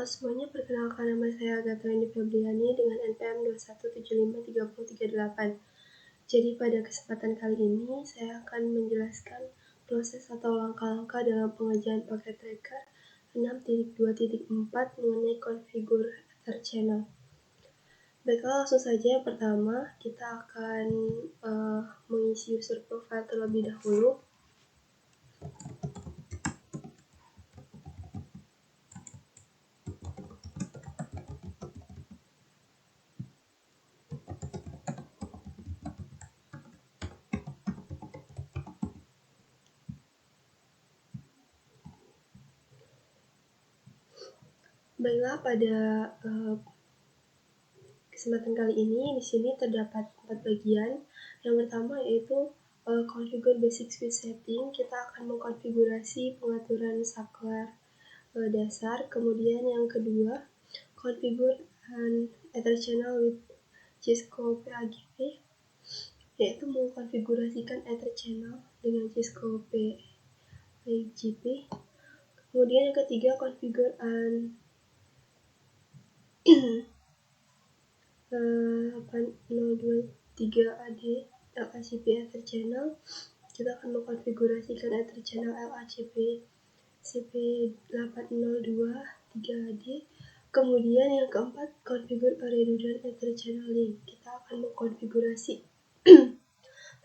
Halo semuanya, perkenalkan nama saya Agatha Indi Febriani dengan NPM 2175338. Jadi pada kesempatan kali ini saya akan menjelaskan proses atau langkah-langkah dalam pengerjaan paket tracker 6.2.4 mengenai konfigur Ether channel. Baiklah, langsung saja. Yang pertama, kita akan mengisi user profile terlebih dahulu. Baiklah, pada kesempatan kali ini di sini terdapat 4 bagian. Yang pertama yaitu configure basic switch setting. Kita akan mengkonfigurasi pengaturan saklar dasar. Kemudian yang kedua, configure an Ether channel with Cisco PAGP, yaitu mengkonfigurasikan Ether channel dengan Cisco PAGP. Kemudian yang ketiga, configure an 8023AD LACP Ether channel. Kita akan mengkonfigurasikan Ether channel LACP CP8023AD. Kemudian yang keempat, configure a redundant Ether channel link. Kita akan mengkonfigurasi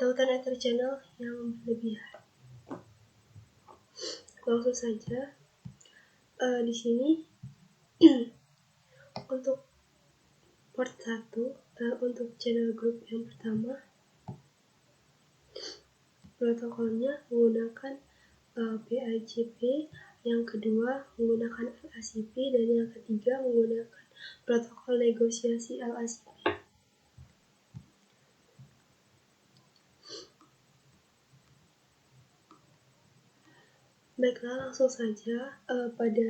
tautan Ether channel yang berlebihan. Langsung saja. Di sini untuk port 1 untuk channel group yang pertama, protokolnya menggunakan PAGP, yang kedua menggunakan LACP, dan yang ketiga menggunakan protokol negosiasi LACP. Baiklah, langsung saja pada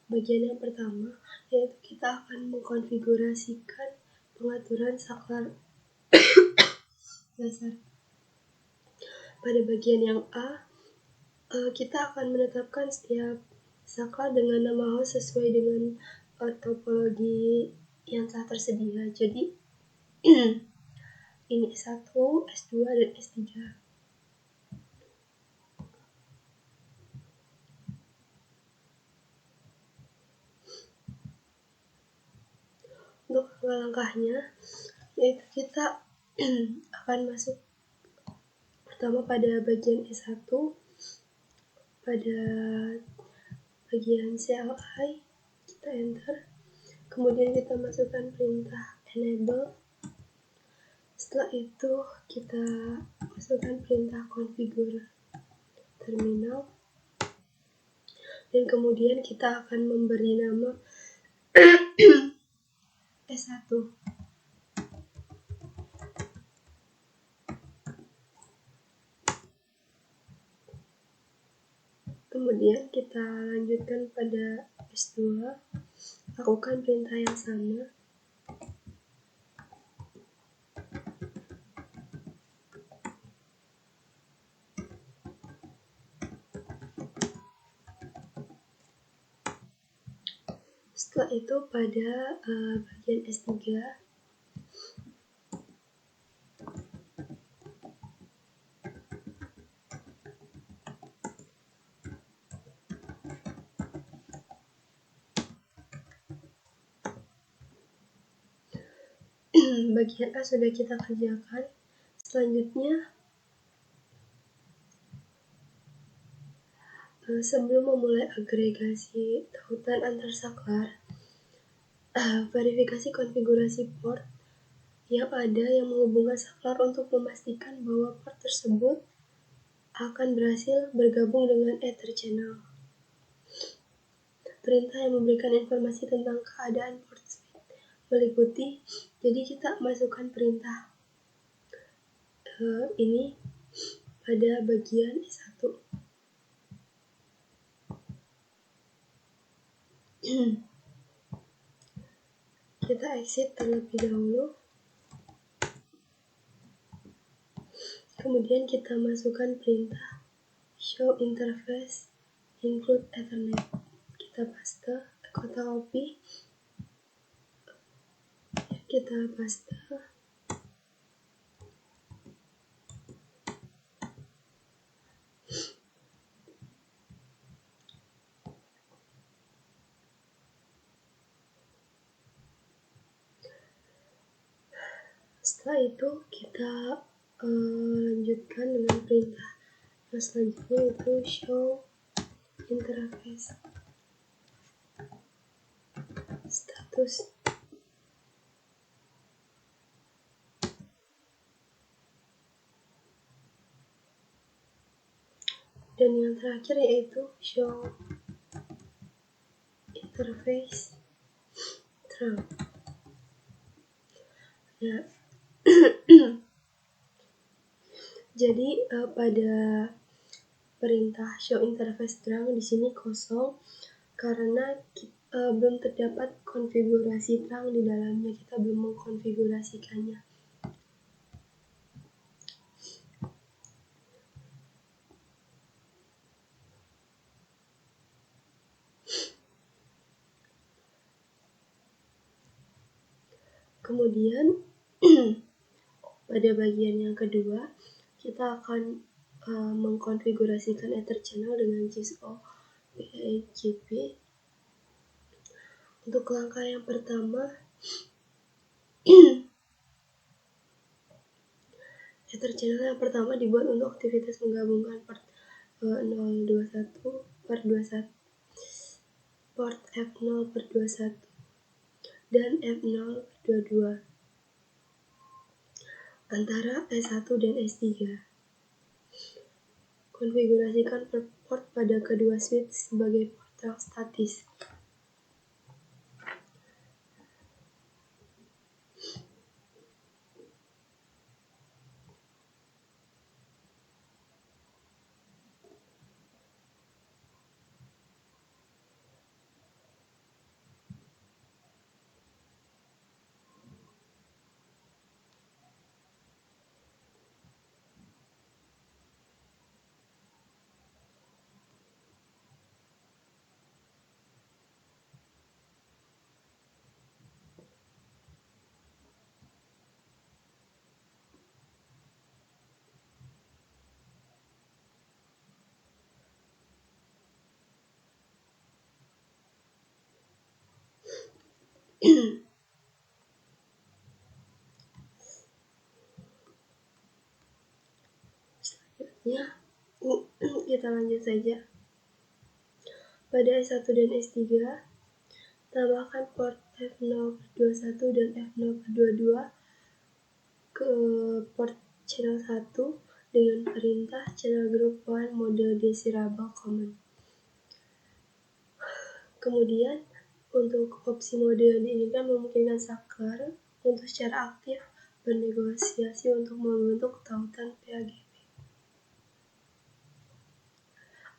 bagian yang pertama, yaitu kita akan mengkonfigurasikan pengaturan saklar dasar. Pada bagian yang A, kita akan menetapkan setiap saklar dengan nama host sesuai dengan topologi yang telah tersedia. Jadi ini S1, S2, dan S3. Untuk langkahnya, yaitu kita akan masuk pertama pada bagian S1, pada bagian CLI, kita enter. Kemudian kita masukkan perintah enable. Setelah itu kita masukkan perintah configure terminal. Dan kemudian kita akan memberi nama S1. Kemudian kita lanjutkan pada S2, lakukan perintah yang sama. Setelah itu pada bagian S3, bagian A sudah kita kerjakan. Selanjutnya, sebelum memulai agregasi tautan antar saklar, verifikasi konfigurasi port yang ada yang menghubungkan saklar untuk memastikan bahwa port tersebut akan berhasil bergabung dengan Ether channel. Perintah yang memberikan informasi tentang keadaan port switch meliputi, jadi kita masukkan perintah ini pada bagian S1. Kita exit terlebih dahulu. Kemudian kita masukkan perintah show interface include Ethernet. Kita paste, kotak kopi, kita paste. Setelah itu kita lanjutkan dengan perintah yang selanjutnya, itu show interface status. Dan yang terakhir yaitu show interface term. Ya. Jadi pada perintah show interface terang di sini kosong karena belum terdapat konfigurasi terang di dalamnya, kita belum mengkonfigurasikannya. Kemudian pada bagian yang kedua kita akan mengkonfigurasikan Ether channel dengan JSO PAGP. Untuk langkah yang pertama, Ether channel yang pertama dibuat untuk aktivitas menggabungkan port 021 per 21, port F0 per 21 dan F0 per 22 antara S1 dan S3. Konfigurasikan port pada kedua switch sebagai port yang statis. Selanjutnya kita lanjut saja. Pada S1 dan S3 tambahkan port F0 per 21 dan F0 per 22 ke port channel 1 dengan perintah channel group 1 mode desirable common. Kemudian untuk opsi mode yang diinginkan memungkinkan saklar untuk secara aktif bernegosiasi untuk membentuk tautan PAGP.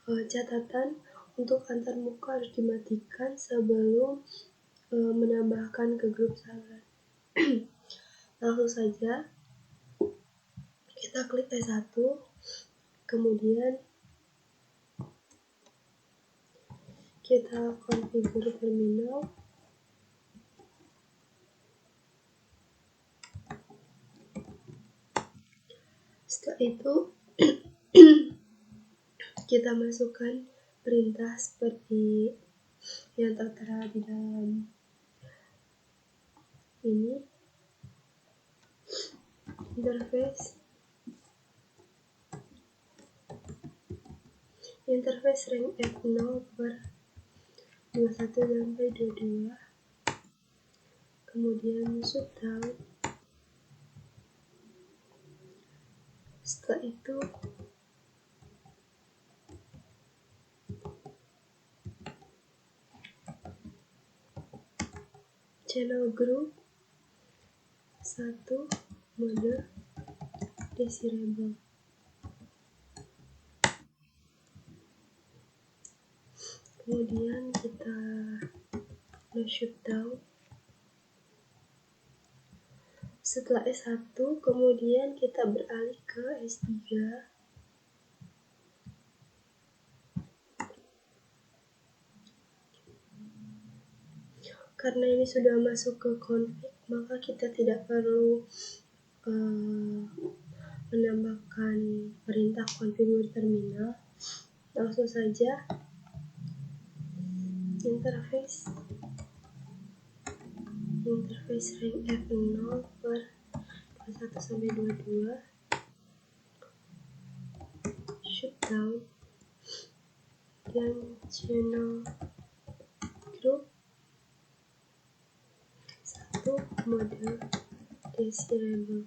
Catatan untuk antarmuka harus dimatikan sebelum menambahkan ke grup saluran. Langsung saja kita klik T1, kemudian kita konfigur terminal. Setelah itu kita masukkan perintah seperti yang tertera di dalam ini. Interface rank F0 per 21 sampai 22. Kemudian shutdown. Setelah itu channel group 1 mode desirable. Kemudian kita shutdown. Setelah S1, kemudian kita beralih ke S3. Karena ini sudah masuk ke config, maka kita tidak perlu menambahkan perintah configure terminal. Langsung saja interface rank F0 per 21 sampai 22 shutdown dan channel group 1 mode desirable.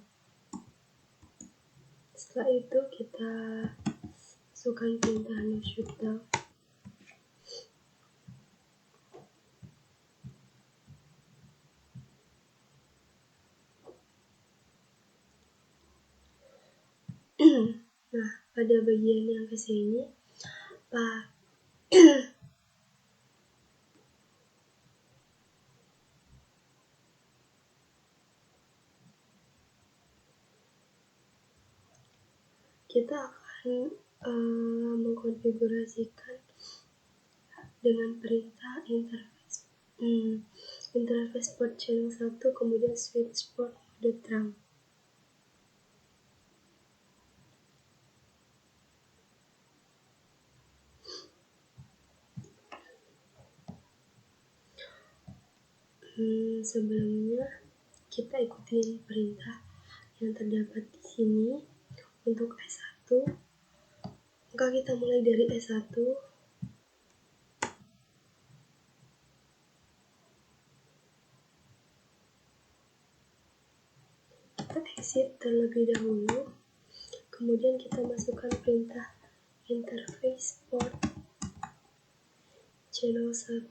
Setelah itu kita masukkan perintah no shutdown. Nah, pada bagian yang kesini, kita akan mengkonfigurasikan dengan perintah interface port channel 1, kemudian switch port mode trunk. Sebelumnya kita ikutin perintah yang terdapat di sini. Untuk S1, maka kita mulai dari S1. Kita exit terlebih dahulu, kemudian kita masukkan perintah interface port channel 1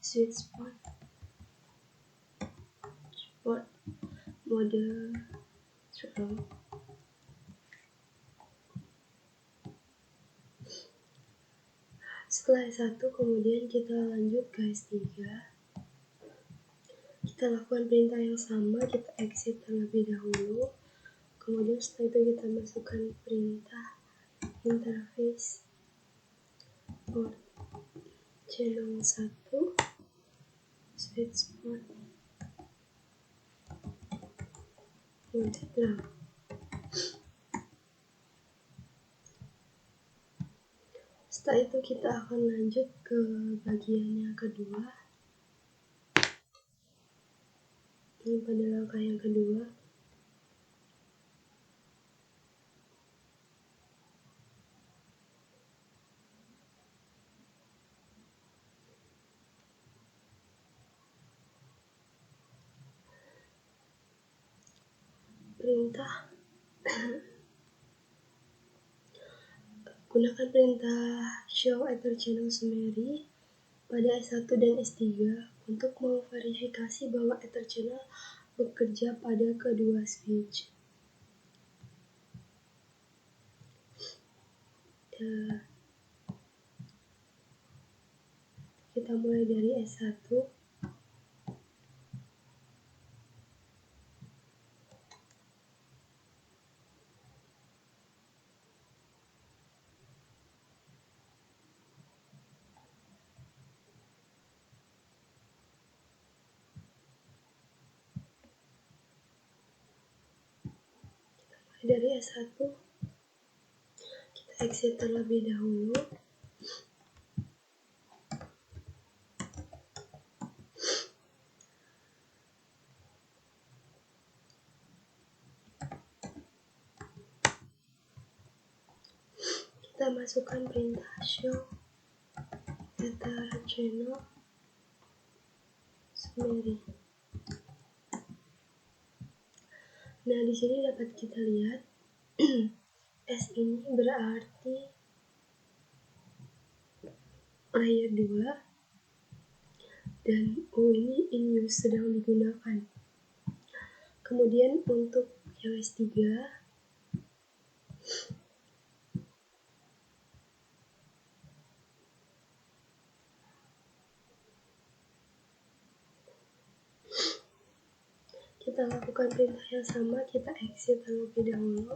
switch port mode trunk. Setelah S1, kemudian kita lanjut ke S3. Kita lakukan perintah yang sama, kita exit terlebih dahulu, kemudian setelah itu kita masukkan perintah interface port channel 1 switch port mode trunk. Setelah itu kita akan lanjut ke bagian yang kedua. Ini pada langkah yang kedua. Perintah gunakan perintah show ether channel summary pada S1 dan S3 untuk memverifikasi bahwa ether channel bekerja pada kedua switch. Kita mulai dari S1. Dari S1 kita exit terlebih dahulu, kita masukkan perintah show ether channel summary. Nah, di sini dapat kita lihat S ini berarti layer 2 dan U ini in use, sedang digunakan. Kemudian untuk yang S3 kita lakukan perintah yang sama, kita exit terlebih dahulu.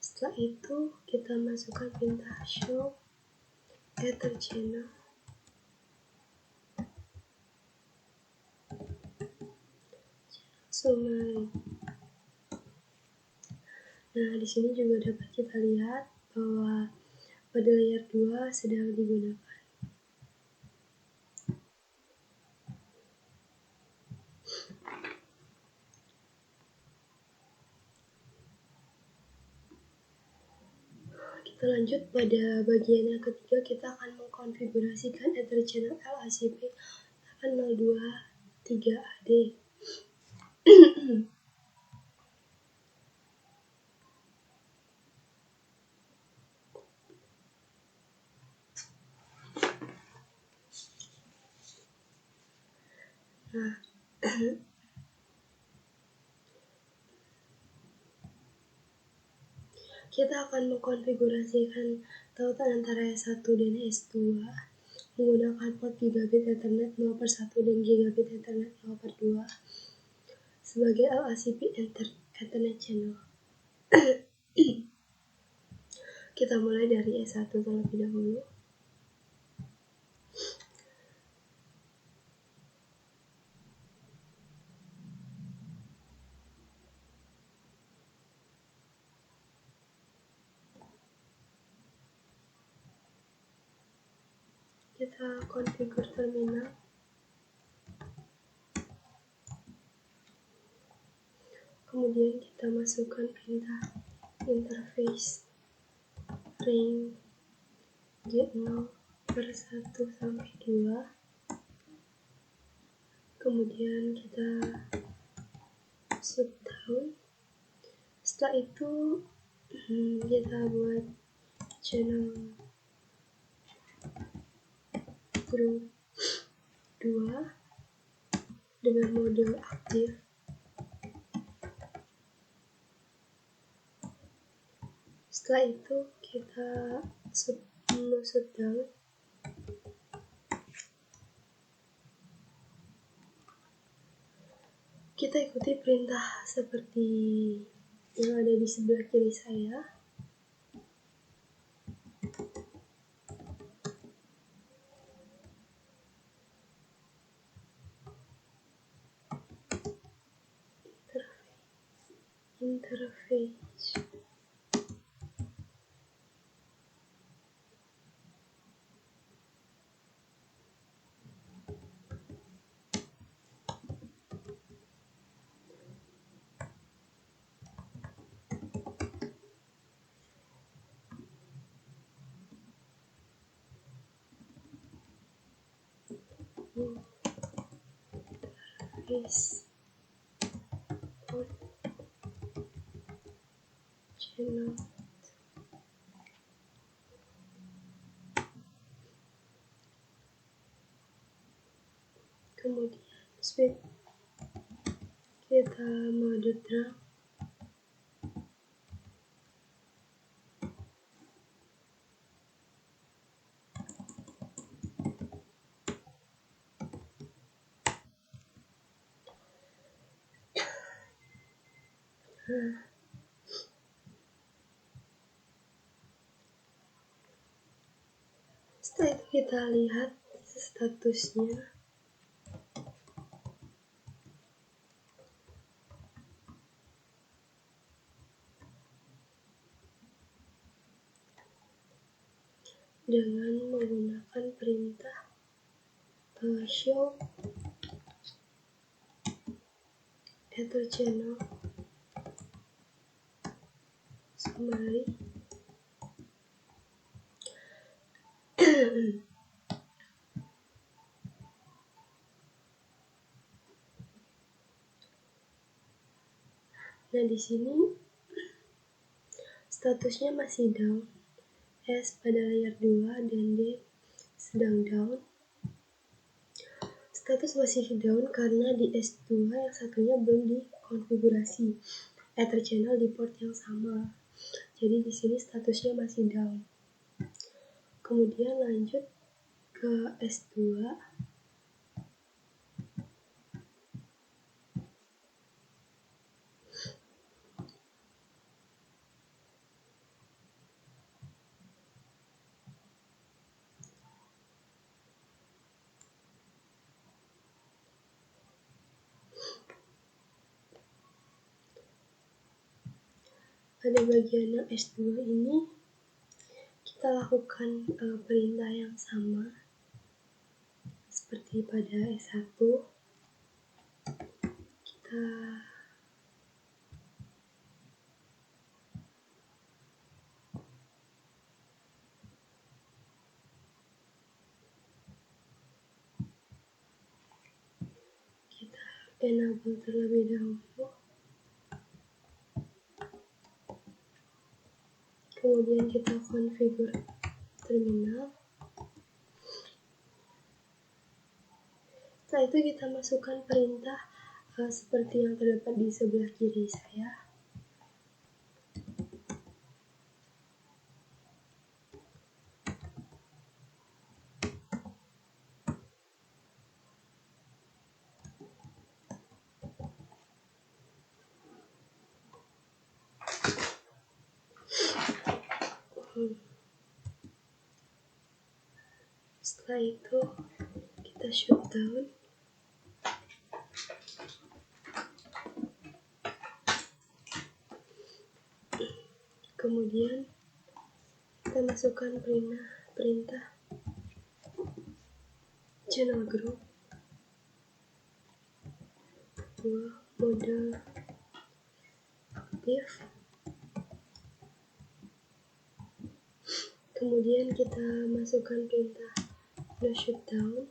Setelah itu kita masukkan perintah show ether channel. Summary. Nah, di sini juga dapat kita lihat bahwa pada layer 2 sedang digunakan. Kita lanjut pada bagian yang ketiga, kita akan mengkonfigurasikan ether channel LACP 8023AD. Nah, kita akan mengkonfigurasikan tautan antara S1 dan S2 menggunakan port gigabit Ethernet 0/1 dan gigabit Ethernet 0/2 sebagai LACP Ethernet channel. Kita mulai dari S1 terlebih dahulu. Kita konfigur terminal. Kemudian kita masukkan perintah interface range G0/1 sampai 2. Kemudian kita shutdown. Setelah itu kita buat channel group 2 dengan mode aktif. Setelah itu kita shutdown. Kita ikuti perintah seperti yang ada di sebelah kiri saya. Interface. Interface port channel. Kemudian speed kita mode drum. Setelah itu kita lihat statusnya. Dengan menggunakan perintah show ether channel summary. Nah, di sini statusnya masih down. S pada layer 2 dan D sedang down. Status masih down karena di S2 yang satunya belum dikonfigurasi ether channel di port yang sama. Jadi di sini statusnya masih down. Kemudian lanjut ke S2. pada bagian yang S2 ini kita lakukan perintah yang sama seperti pada S1. Kita enable terlebih dahulu, kemudian kita configure terminal. Setelah itu kita masukkan perintah seperti yang terdapat di sebelah kiri saya. Setelah itu kita shutdown. Kemudian kita masukkan perintah channel group, mode aktif. Kemudian kita masukkan perintah no shutdown.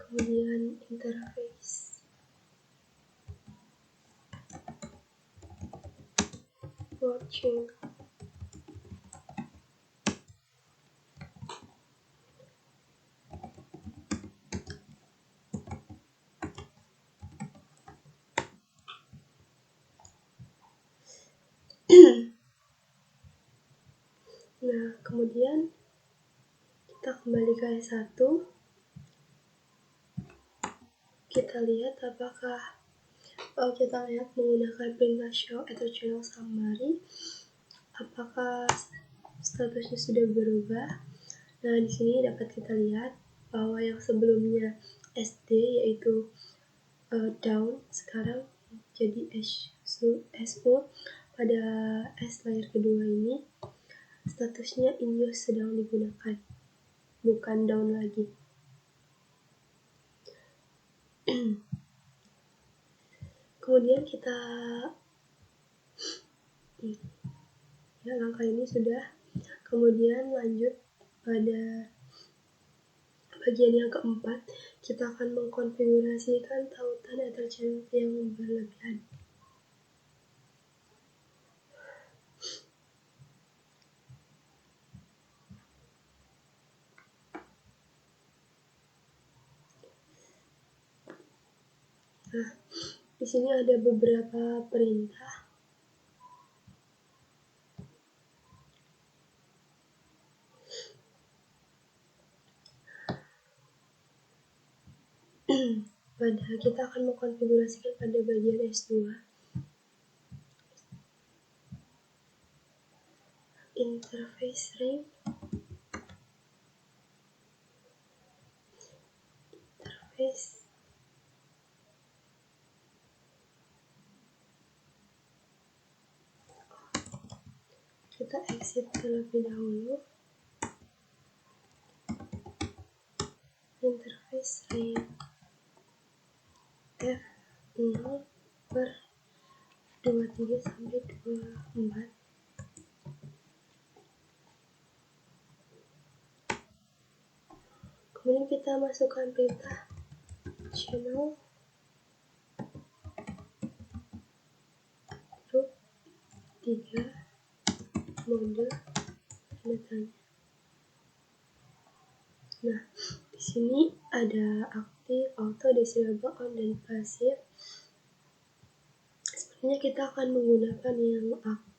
Kemudian interface watching. Nah, kemudian kita kembali ke S1. Kita lihat apakah kita lihat menggunakan perintah show atau channel summary, apakah statusnya sudah berubah. Nah, di sini dapat kita lihat bahwa yang sebelumnya SD yaitu down, sekarang jadi SU. Pada S layer kedua ini statusnya in use sedang digunakan, bukan down lagi. Kemudian kita langkah ini sudah. Kemudian lanjut pada bagian yang keempat, kita akan mengkonfigurasikan tautan ether channel yang berlebihan. Nah, di sini ada beberapa perintah. Kita akan mengkonfigurasikan pada bagian S2. Interface ring, interface, kita exit terlebih dahulu. Interface ring F0/23 sampai 24. Kemudian kita masukkan perintah channel group 3 mode tanda tanya. Nah, di sini ada aktif, auto, disable, on, dan pasif. Sebenarnya kita akan menggunakan yang aktif.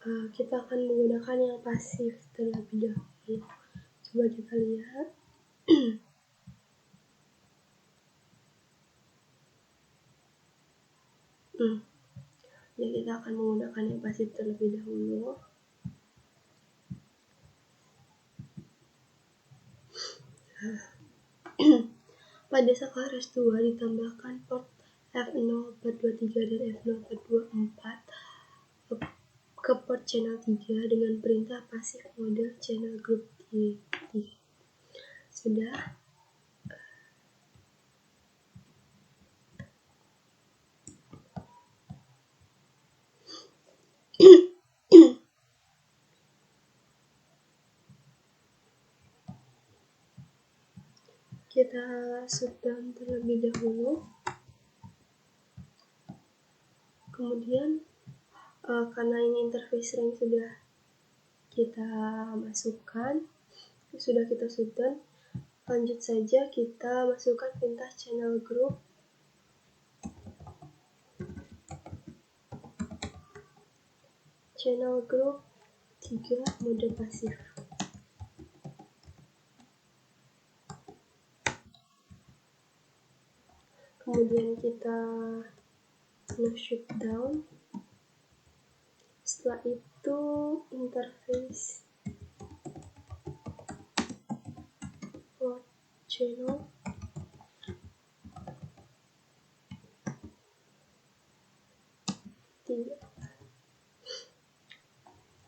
Kita akan menggunakan yang pasif terlebih dahulu. Coba kita lihat. Jadi kita akan menggunakan yang pasif terlebih dahulu. Pada saklar S2 ditambahkan port F0423 dan F0424 ke port channel 3 dengan perintah pasif mode channel group 3. Sudah. Kita shutdown terlebih dahulu. Kemudian karena ini interface ring sudah kita masukkan, sudah kita shutdown, lanjut saja kita masukkan perintah channel group channel group 3 mode pasif. Kemudian kita shutdown. Setelah itu interface port channel tiga.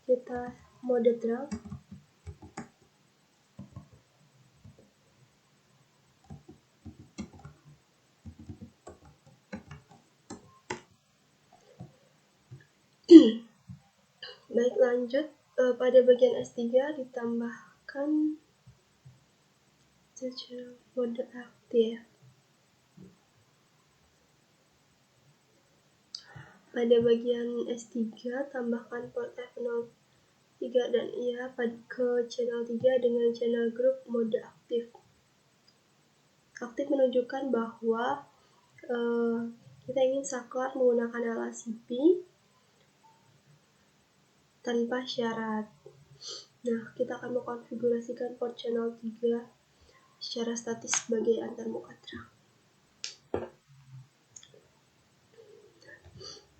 Kita mode terang. Baik, lanjut pada bagian S3 ditambahkan mode aktif. Pada bagian S3 tambahkan port F03 dan IA ke channel 3 dengan channel group mode aktif. Aktif menunjukkan bahwa kita ingin saklar menggunakan LACP tanpa syarat. Nah, kita akan mengkonfigurasikan port channel 3 secara statis sebagai antarmuka terang.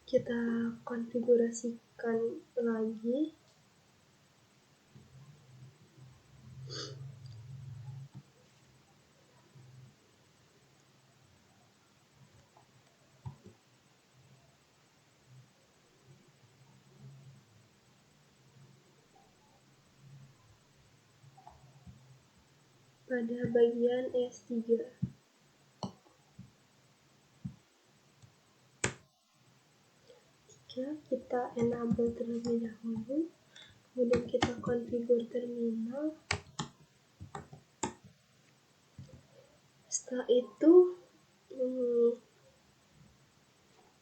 Kita konfigurasikan lagi. Pada bagian S3 kita enable terlebih dahulu, kemudian kita configure terminal. Setelah itu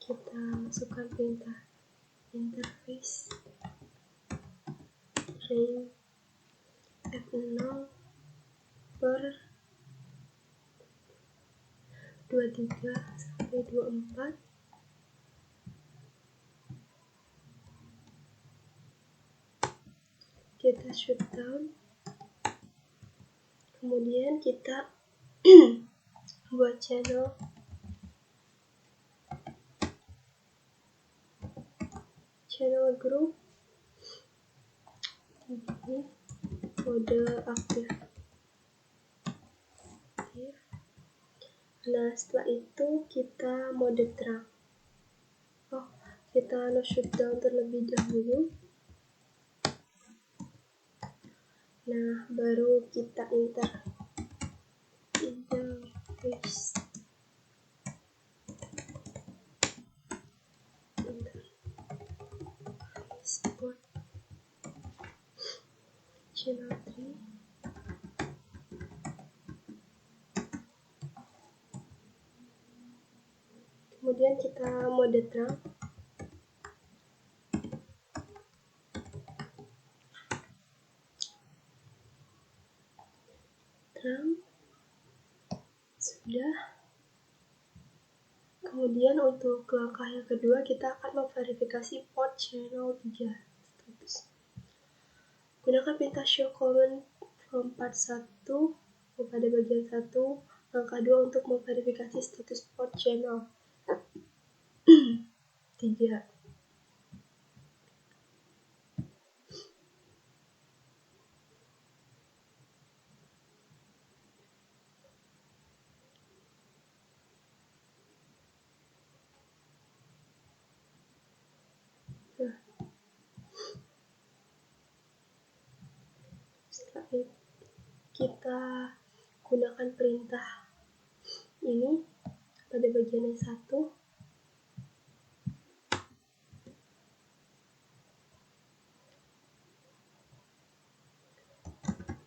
kita masukkan perintah interface ring F0 per 23 sampai 24. Kita shutdown. Kemudian kita buat channel group ini mode aktif. Nah, setelah itu kita mode terang. Kita shutdown terlebih dahulu. Nah, baru kita interface port channel 3. Kemudian kita mode terang. Sudah. Kemudian untuk langkah yang kedua kita akan memverifikasi port channel 3 status. Gunakan perintah show command from part 1 pada bagian 1, langkah 2 untuk memverifikasi status port channel 3. Setelah itu kita gunakan perintah ini pada bagian yang satu.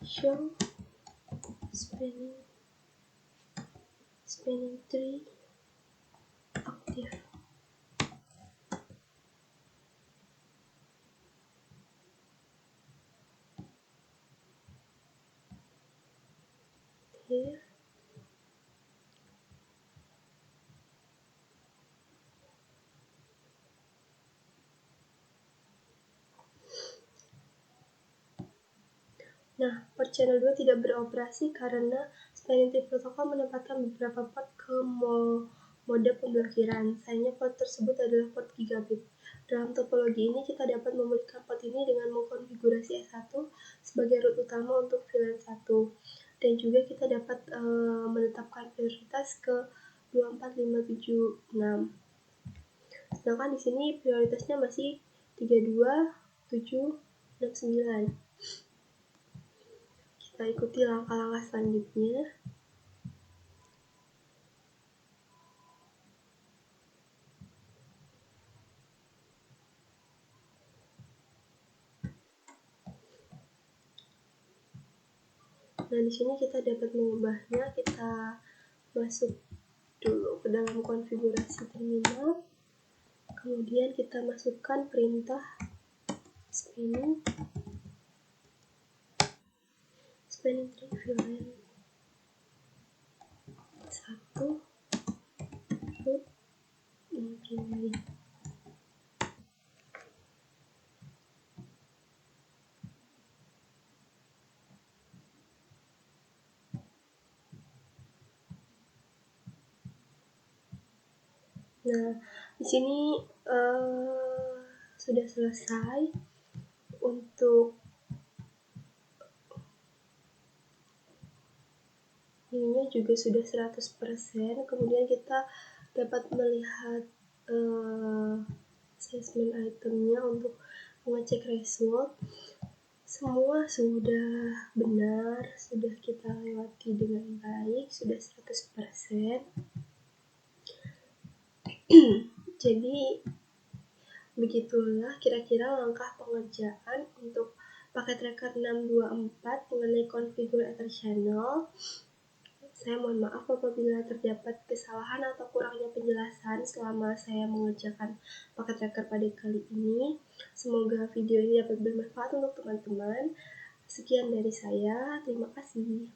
Show spanning tree active. Here. Nah, port channel 2 tidak beroperasi karena spanning tree protokol menempatkan beberapa port ke mode pemblokiran. Sayangnya port tersebut adalah port gigabit. Dalam topologi ini kita dapat memulihkan port ini dengan mengkonfigurasi S1 sebagai root utama untuk VLAN 1. Dan juga kita dapat menetapkan prioritas ke 24576. Sedangkan di sini prioritasnya masih 32769. Kita ikuti langkah-langkah selanjutnya. Nah, di sini kita dapat mengubahnya. Kita masuk dulu ke dalam konfigurasi terminal. Kemudian kita masukkan perintah spanning tree VLAN 1 root primary. Nah, di sini sudah selesai untuk ininya juga sudah 100%. Kemudian kita dapat melihat assessment itemnya untuk mengecek result. Semua sudah benar, sudah kita lewati dengan baik, sudah 100%. Jadi begitulah kira-kira langkah pengerjaan untuk paket tracker 624 mengenai konfigur Ether channel. Saya mohon maaf apabila terdapat kesalahan atau kurangnya penjelasan selama saya mengerjakan paket tracker pada kali ini. Semoga video ini dapat bermanfaat untuk teman-teman. Sekian dari saya, terima kasih.